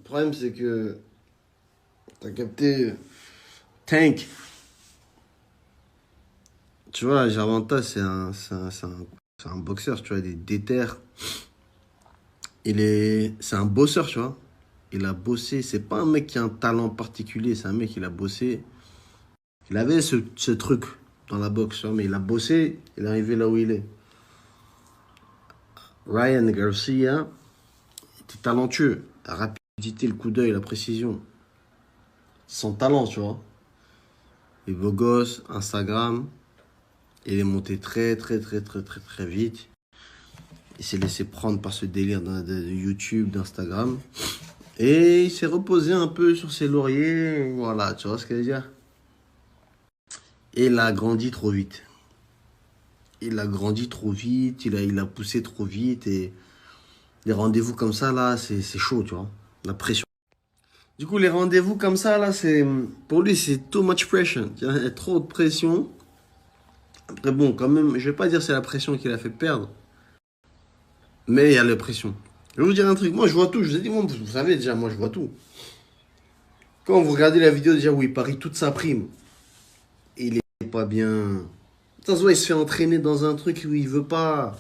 problème, c'est que t'as capté Tank. Tu vois, Gervonta, c'est un boxeur, tu vois, il est déter. C'est un bosseur, tu vois. Il a bossé. C'est pas un mec qui a un talent particulier, c'est un mec qui a bossé. Il avait ce truc dans la boxe, tu vois, mais il a bossé, il est arrivé là où il est. Ryan Garcia était talentueux. La rapidité, le coup d'œil, la précision. Son talent, tu vois. Il est beau gosse, Instagram. Il est monté très vite. Il s'est laissé prendre par ce délire de YouTube, d'Instagram. Et il s'est reposé un peu sur ses lauriers. Voilà, tu vois ce que je veux dire. Et il a grandi trop vite. Il a grandi trop vite, il a poussé trop vite. Et les rendez-vous comme ça, là, c'est chaud, tu vois. La pression. Du coup, les rendez-vous comme ça, là, pour lui, c'est too much pressure. Il y a trop de pression. Après, bon, quand même, je vais pas dire que c'est la pression qui l'a fait perdre. Mais il y a la pression. Je vais vous dire un truc. Moi, je vois tout. Je vous ai dit, moi, vous savez déjà, moi, je vois tout. Quand vous regardez la vidéo déjà où il parie toute sa prime, il est pas bien. De toute façon, il se fait entraîner dans un truc où il veut pas.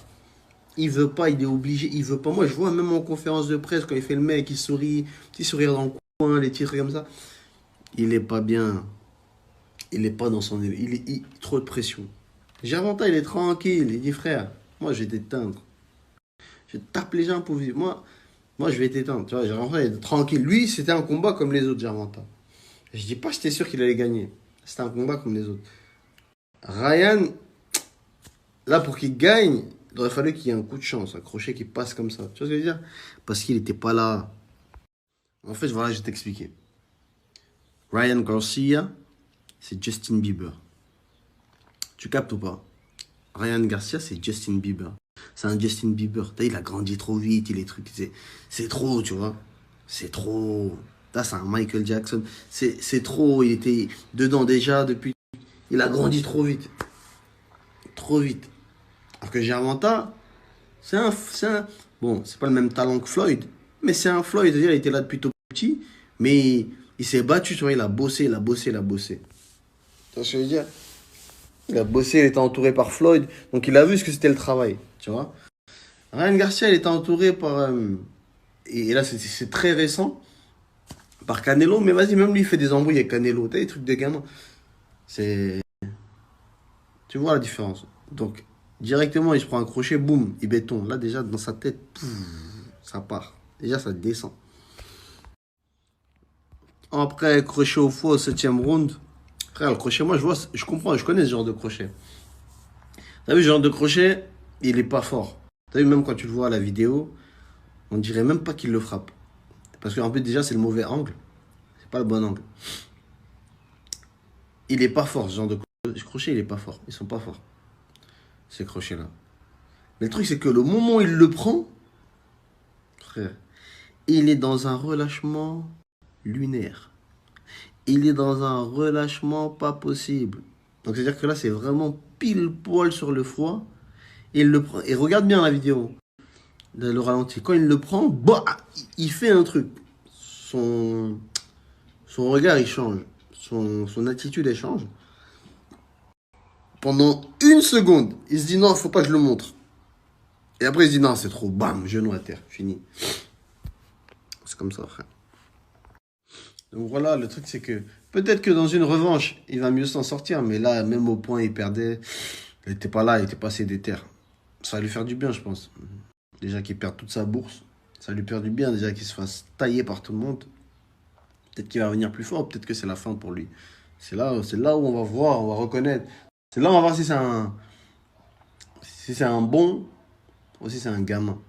Il veut pas, il est obligé, il veut pas. Moi, je vois même en conférence de presse, quand il fait le mec, il sourit, petit sourire dans le coin, les titres comme ça. Il est pas bien. Il est pas dans son... trop de pression. Gervonta, il est tranquille. Il dit, frère, moi, je vais t'éteindre. Je tape les gens pour vivre. Moi, je vais t'éteindre. Tu vois, Gervonta, il est tranquille. Lui, c'était un combat comme les autres, Gervonta. Je dis pas que j'étais sûr qu'il allait gagner. C'était un combat comme les autres. Ryan, là, pour qu'il gagne, il aurait fallu qu'il y ait un coup de chance, un crochet qui passe comme ça. Tu vois ce que je veux dire? Parce qu'il n'était pas là. En fait, voilà, je vais t'expliquer. Ryan Garcia, c'est Justin Bieber. Tu captes ou pas? Ryan Garcia, c'est Justin Bieber. C'est un Justin Bieber. Il a grandi trop vite, il est truc. C'est trop, tu vois. C'est trop. Là, c'est un Michael Jackson. C'est trop. Il était dedans déjà depuis. Il a grandi trop vite. Trop vite. Alors que Gervonta, bon, c'est pas le même talent que Floyd, mais c'est un Floyd. C'est-à-dire, il était là depuis tout petit, mais il s'est battu, tu vois. Il a bossé, il a bossé, il a bossé. Tu vois ce que je veux dire? Il a bossé, il était entouré par Floyd, donc il a vu ce que c'était le travail, tu vois. Ryan Garcia, il était entouré par. Et là, c'est très récent, par Canelo, mais vas-y, même lui, il fait des embrouilles avec Canelo. T'as des trucs de gamin. C'est. Tu vois la différence. Donc, directement, il se prend un crochet, boum, il béton. Là, déjà, dans sa tête, pouf, ça part. Déjà, ça descend. Après, crochet au foie au 7e round. Frère, le crochet, moi, je comprends, je connais ce genre de crochet. T'as vu, ce genre de crochet, il est pas fort. T'as vu, même quand tu le vois à la vidéo, on dirait même pas qu'il le frappe. Parce qu'en fait, déjà, c'est le mauvais angle. C'est pas le bon angle. Il est pas fort, ce genre de crochet, il est pas fort. Ils sont pas forts, ces crochets-là. Mais le truc, c'est que le moment où il le prend, frère, il est dans un relâchement lunaire. Il est dans un relâchement pas possible. Donc, c'est-à-dire que là, c'est vraiment pile poil sur le foie. Et il le prend. Et regarde bien la vidéo, le ralenti. Quand il le prend, bah, il fait un truc. Son, son regard, il change. Son attitude, elle change. Pendant une seconde, il se dit non, faut pas que je le montre. Et après, il se dit non, c'est trop. Bam, genou à terre, fini. C'est comme ça, frère. Donc voilà, le truc, c'est que peut-être que dans une revanche, il va mieux s'en sortir. Mais là, même au point, il perdait. Il n'était pas là, il était passé des terres. Ça va lui faire du bien, je pense. Déjà qu'il perd toute sa bourse. Ça va lui faire du bien, déjà qu'il se fasse tailler par tout le monde. Peut-être qu'il va revenir plus fort, peut-être que c'est la fin pour lui. C'est là où on va voir, on va reconnaître. C'est là où on va voir si c'est un bon ou si c'est un gamin.